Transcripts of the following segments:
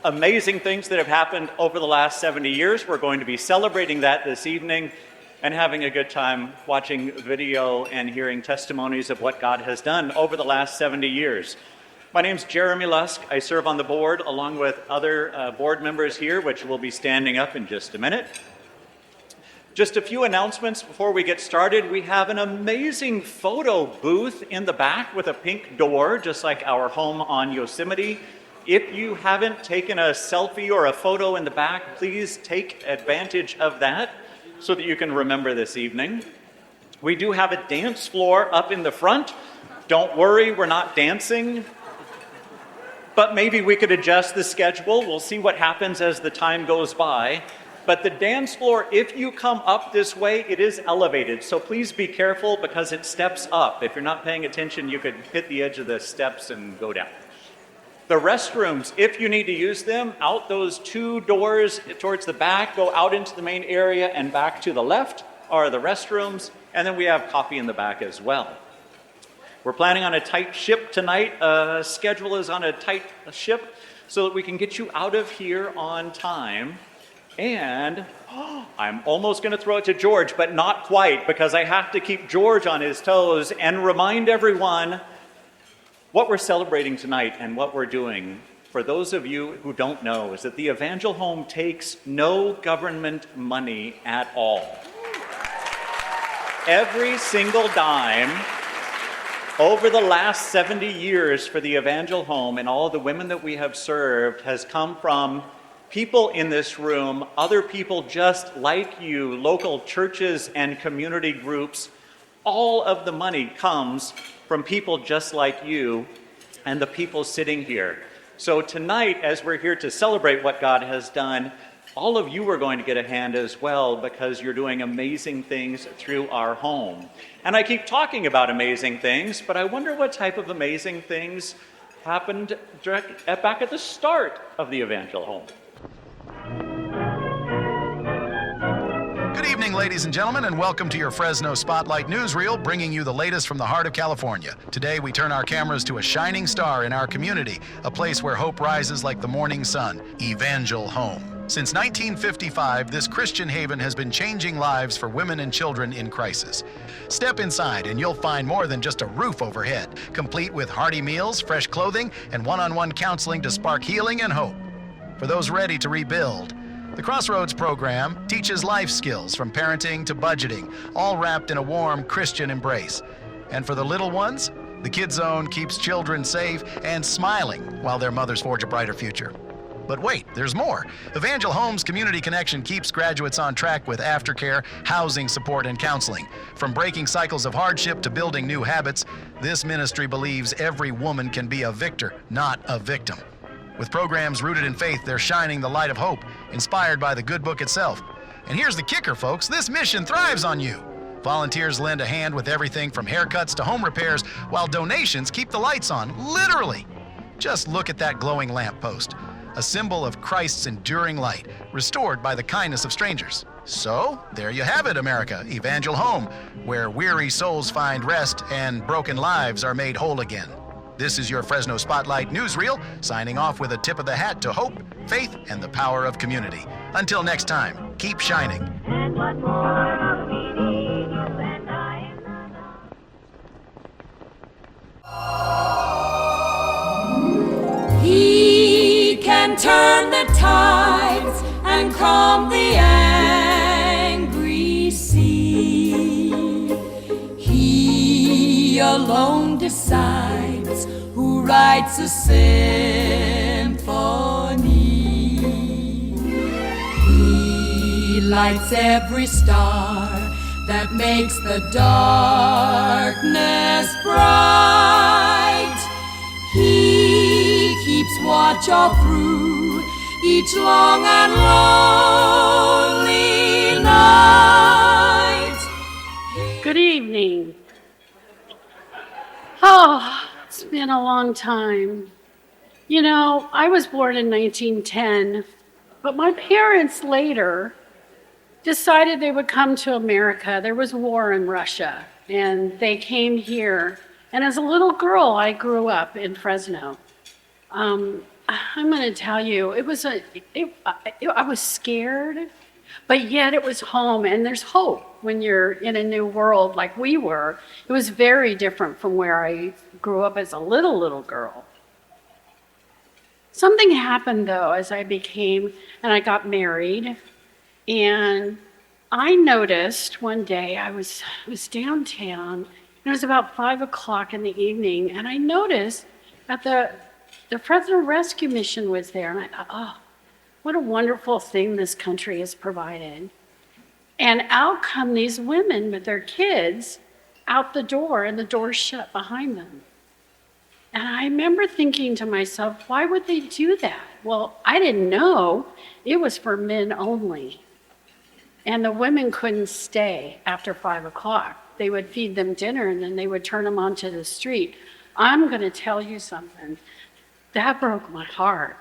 amazing things that have happened over the last 70 years. We're going to be celebrating that this evening and having a good time watching video and hearing testimonies of what God has done over the last 70 years. My name's Jeremy Lusk. I serve on the board along with other board members here, which will be standing up in just a minute. Just a few announcements before we get started. We have an amazing photo booth in the back with a pink door, just like our home on Yosemite. If you haven't taken a selfie or a photo in the back, please take advantage of that so that you can remember this evening. We do have a dance floor up in the front. Don't worry, we're not dancing, but maybe we could adjust the schedule. We'll see what happens as the time goes by. But the dance floor, if you come up this way, it is elevated. So please be careful because it steps up. If you're not paying attention, you could hit the edge of the steps and go down. The restrooms, if you need to use them, out those two doors towards the back, go out into the main area and back to the left are the restrooms. And then we have coffee in the back as well. We're planning on a tight ship tonight. Schedule is on a tight ship so that we can get you out of here on time. And I'm almost going to throw it to George, but not quite, because I have to keep George on his toes and remind everyone what we're celebrating tonight and what we're doing. For those of you who don't know, is that the Evangel Home takes no government money at all. Every single dime over the last 70 years for the Evangel Home and all the women that we have served has come from people in this room, other people just like you, local churches and community groups. All of the money comes from people just like you and the people sitting here. So tonight, as we're here to celebrate what God has done, all of you are going to get a hand as well because you're doing amazing things through our home. And I keep talking about amazing things, but I wonder what type of amazing things happened back at the start of the Evangel Home. Good evening, ladies and gentlemen, and welcome to your Fresno Spotlight Newsreel, bringing you the latest from the heart of California. Today, we turn our cameras to a shining star in our community, a place where hope rises like the morning sun, Evangel Home. Since 1955, this Christian haven has been changing lives for women and children in crisis. Step inside and you'll find more than just a roof overhead, complete with hearty meals, fresh clothing, and one-on-one counseling to spark healing and hope. For those ready to rebuild, the Crossroads program teaches life skills from parenting to budgeting, all wrapped in a warm Christian embrace. And for the little ones, the Kids Zone keeps children safe and smiling while their mothers forge a brighter future. But wait, there's more. Evangel Home's Community Connection keeps graduates on track with aftercare, housing support, and counseling. From breaking cycles of hardship to building new habits, this ministry believes every woman can be a victor, not a victim. With programs rooted in faith, they're shining the light of hope, inspired by the good book itself. And here's the kicker, folks. This mission thrives on you. Volunteers lend a hand with everything from haircuts to home repairs, while donations keep the lights on, literally. Just look at that glowing lamppost, a symbol of Christ's enduring light, restored by the kindness of strangers. So, there you have it, America, Evangel Home, where weary souls find rest and broken lives are made whole again. This is your Fresno Spotlight Newsreel, signing off with a tip of the hat to hope, faith, and the power of community. Until next time, keep shining. And what more of me need you and I in the He can turn the tides and calm the angry sea. He alone decides who writes a symphony. He lights every star that makes the darkness bright. He keeps watch all through each long and lonely night. Good evening. Oh, it's been a long time. You know, I was born in 1910, but my parents later decided they would come to America. There was war in Russia, and they came here. And as a little girl, I grew up in Fresno. I'm going to tell you, I was scared, but yet it was home, and there's hope when you're in a new world like we were. It was very different from where I grew up as a little girl. Something happened though as I got married, and I noticed one day I was downtown, and it was about 5 o'clock in the evening, and I noticed that the President Rescue Mission was there, and I thought, oh, what a wonderful thing this country has provided. And out come these women with their kids out the door, and the door shut behind them. And I remember thinking to myself, why would they do that? Well, I didn't know it was for men only. And the women couldn't stay after 5 o'clock. They would feed them dinner, and then they would turn them onto the street. I'm going to tell you something. That broke my heart.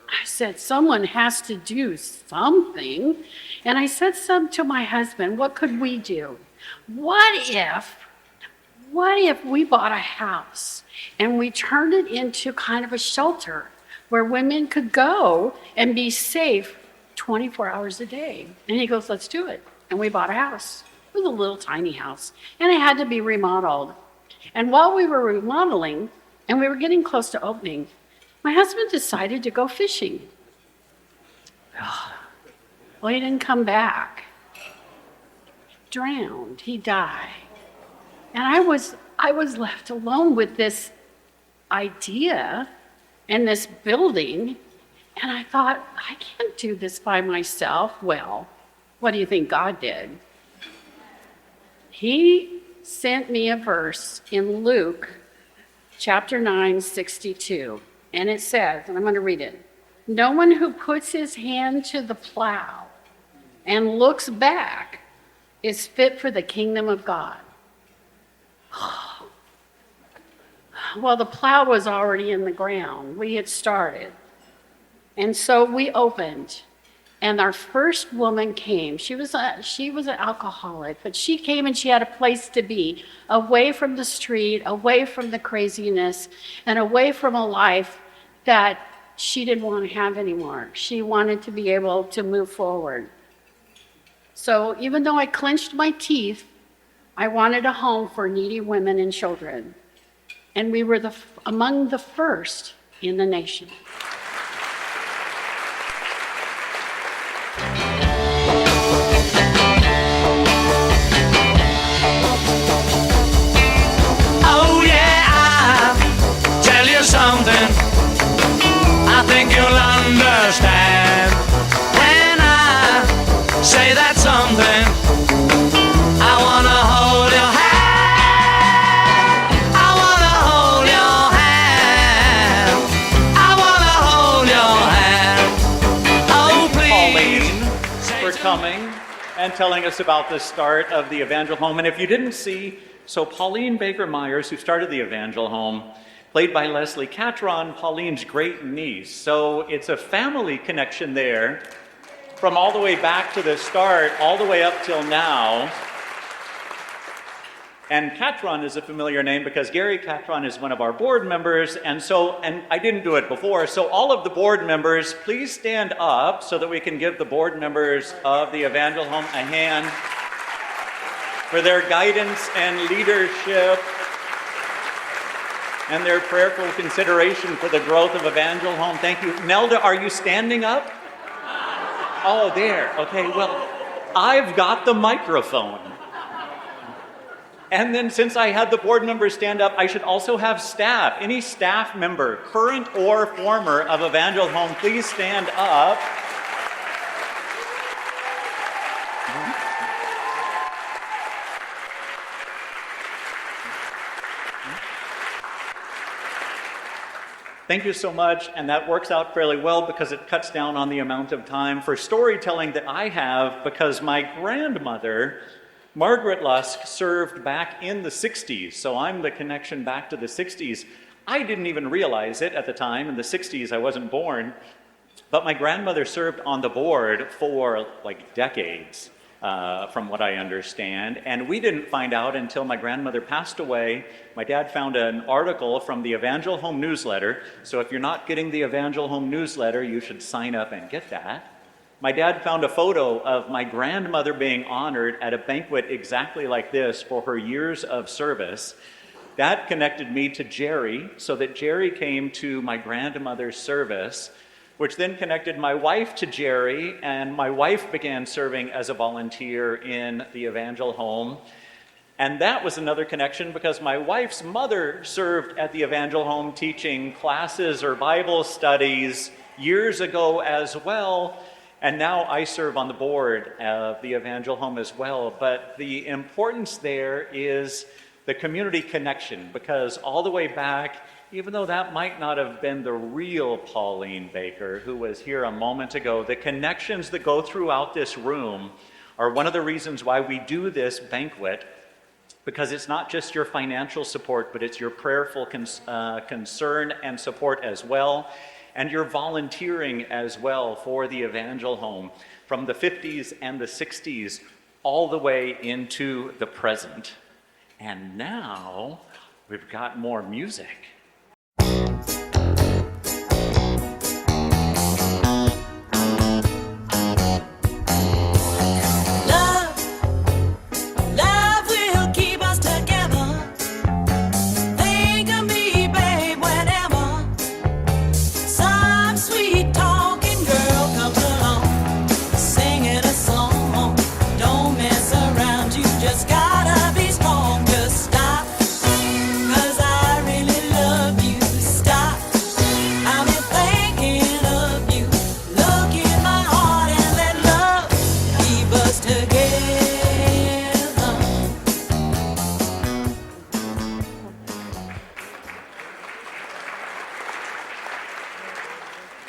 I said, someone has to do something. And I said to my husband, what could we do? What if we bought a house and we turned it into kind of a shelter where women could go and be safe 24 hours a day? And he goes, let's do it. And we bought a house. It was a little tiny house, and it had to be remodeled. And while we were remodeling and we were getting close to opening, my husband decided to go fishing. Well, he didn't come back. Drowned. He died. And I was left alone with this idea and this building, and I thought, I can't do this by myself. Well, what do you think God did? He sent me a verse in Luke chapter 9:62, and it says, and I'm going to read it, no one who puts his hand to the plow and looks back is fit for the kingdom of God. Well, the plow was already in the ground. We had started. And so we opened, and our first woman came. She was an alcoholic, but she came and she had a place to be, away from the street, away from the craziness, and away from a life that she didn't want to have anymore. She wanted to be able to move forward. So even though I clenched my teeth, I wanted a home for needy women and children. And we were among the first in the nation. Oh yeah, I'll tell you something I think you'll understand when I say that something. I wanna hold your hand. I wanna hold your hand. I wanna hold your hand. Oh please. Pauline for coming and telling us about the start of the Evangel Home. And if you didn't see, so Pauline Baker Myers, who started the Evangel Home, played by Leslie Catron, Pauline's great niece. So it's a family connection there from all the way back to the start, all the way up till now. And Catron is a familiar name because Gary Catron is one of our board members, and I didn't do it before, so all of the board members, please stand up so that we can give the board members of the Evangel Home a hand for their guidance and leadership and their prayerful consideration for the growth of Evangel Home. Thank you. Nelda, are you standing up? Oh, there. Okay, well, I've got the microphone. And then since I had the board members stand up, I should also have staff. Any staff member, current or former, of Evangel Home, please stand up. Thank you so much, and that works out fairly well because it cuts down on the amount of time for storytelling that I have, because my grandmother, Margaret Lusk, served back in the 60s, so I'm the connection back to the 60s. I didn't even realize it at the time. In the 60s, I wasn't born, but my grandmother served on the board for like decades. from what I understand. And we didn't find out until my grandmother passed away. My dad found an article from the Evangel Home newsletter. So if you're not getting the Evangel Home newsletter, you should sign up and get that. My dad found a photo of my grandmother being honored at a banquet exactly like this for her years of service. That connected me to Jerry, so that Jerry came to my grandmother's service, which then connected my wife to Jerry, and my wife began serving as a volunteer in the Evangel Home. And that was another connection because my wife's mother served at the Evangel Home teaching classes or Bible studies years ago as well. And now I serve on the board of the Evangel Home as well. But the importance there is the community connection, because all the way back, even though that might not have been the real Pauline Baker who was here a moment ago, the connections that go throughout this room are one of the reasons why we do this banquet, because it's not just your financial support, but it's your prayerful concern and support as well, and your volunteering as well for the Evangel Home from the 50s and the 60s all the way into the present. And now we've got more music.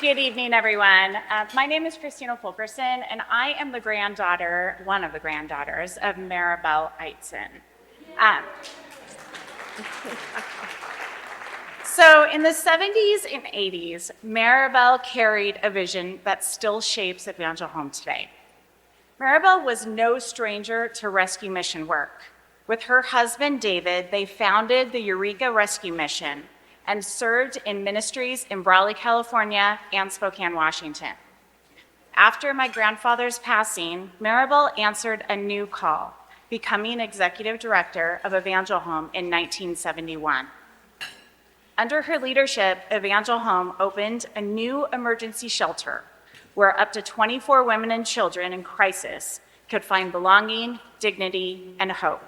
Good evening, everyone. My name is Christina Fulkerson, and I am the granddaughter, one of the granddaughters of Maribel Eitzen. So in the 70s and 80s, Maribel carried a vision that still shapes Evangel Home today. Maribel was no stranger to rescue mission work. With her husband, David, they founded the Eureka Rescue Mission and served in ministries in Raleigh, California, and Spokane, Washington. After my grandfather's passing, Maribel answered a new call, becoming executive director of Evangel Home in 1971. Under her leadership, Evangel Home opened a new emergency shelter where up to 24 women and children in crisis could find belonging, dignity, and hope.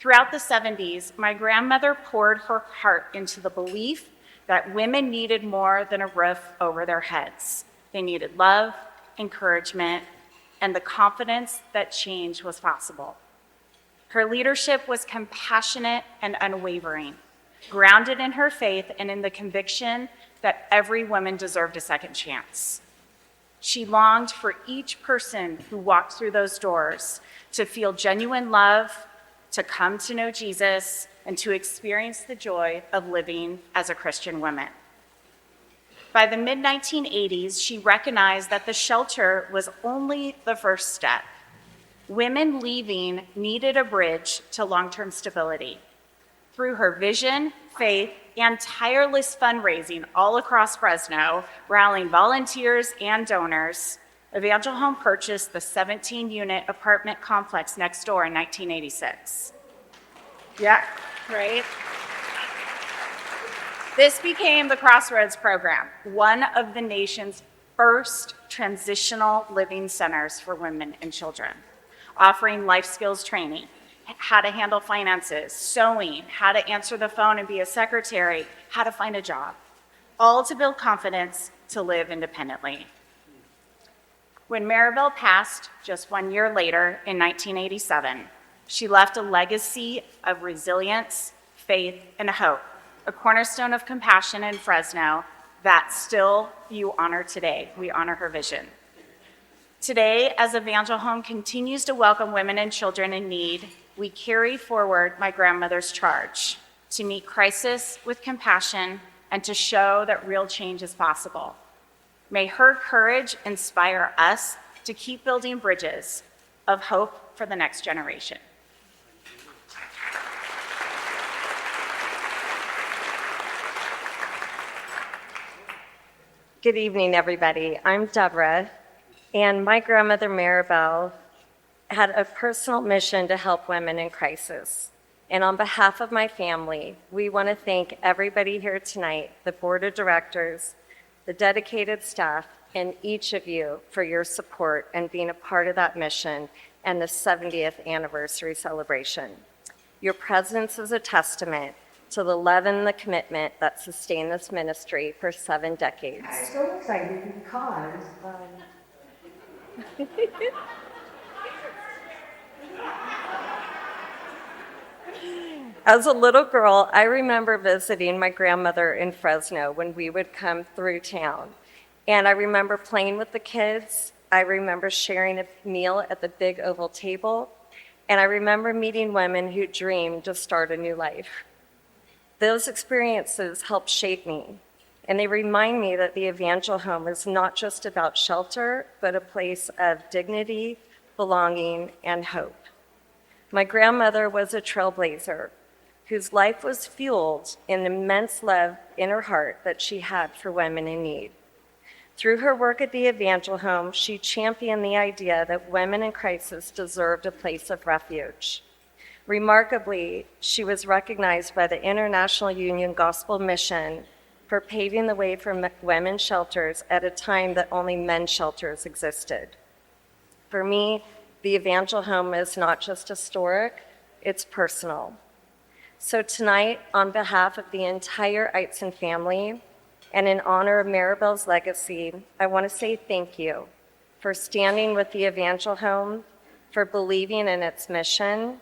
Throughout the 70s, my grandmother poured her heart into the belief that women needed more than a roof over their heads. They needed love, encouragement, and the confidence that change was possible. Her leadership was compassionate and unwavering, grounded in her faith and in the conviction that every woman deserved a second chance. She longed for each person who walked through those doors to feel genuine love, to come to know Jesus, and to experience the joy of living as a Christian woman. By the mid-1980s, she recognized that the shelter was only the first step. Women leaving needed a bridge to long-term stability. Through her vision, faith, and tireless fundraising all across Fresno, rallying volunteers and donors, Evangel Home purchased the 17-unit apartment complex next door in 1986. Yeah, right? This became the Crossroads program, one of the nation's first transitional living centers for women and children, offering life skills training, how to handle finances, sewing, how to answer the phone and be a secretary, how to find a job, all to build confidence to live independently. When Maribel passed just 1 year later in 1987, she left a legacy of resilience, faith, and hope, a cornerstone of compassion in Fresno that still you honor today. We honor her vision. Today, as Evangel Home continues to welcome women and children in need, we carry forward my grandmother's charge to meet crisis with compassion and to show that real change is possible. May her courage inspire us to keep building bridges, of hope for the next generation. Good evening, everybody. I'm Deborah, and my grandmother Maribel had a personal mission to help women in crisis. And on behalf of my family, we want to thank everybody here tonight, the board of directors, the dedicated staff, and each of you for your support and being a part of that mission and the 70th anniversary celebration. Your presence is a testament to the love and the commitment that sustained this ministry for 7 decades. I'm so excited because As a little girl, I remember visiting my grandmother in Fresno when we would come through town. And I remember playing with the kids. I remember sharing a meal at the big oval table. And I remember meeting women who dreamed to start a new life. Those experiences helped shape me. And they remind me that the Evangel Home is not just about shelter, but a place of dignity, belonging, and hope. My grandmother was a trailblazer whose life was fueled in immense love in her heart that she had for women in need. Through her work at the Evangel Home, she championed the idea that women in crisis deserved a place of refuge. Remarkably, she was recognized by the International Union Gospel Mission for paving the way for women's shelters at a time that only men's shelters existed. For me, the Evangel Home is not just historic, it's personal. So tonight, on behalf of the entire Eitzen family, and in honor of Maribel's legacy, I want to say thank you for standing with the Evangel Home, for believing in its mission,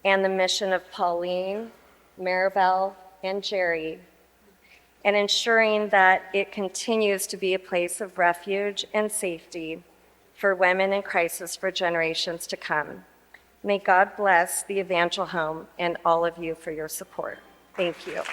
and the mission of Pauline, Maribel, and Jerry, and ensuring that it continues to be a place of refuge and safety for women in crisis for generations to come. May God bless the Evangel Home and all of you for your support. Thank you.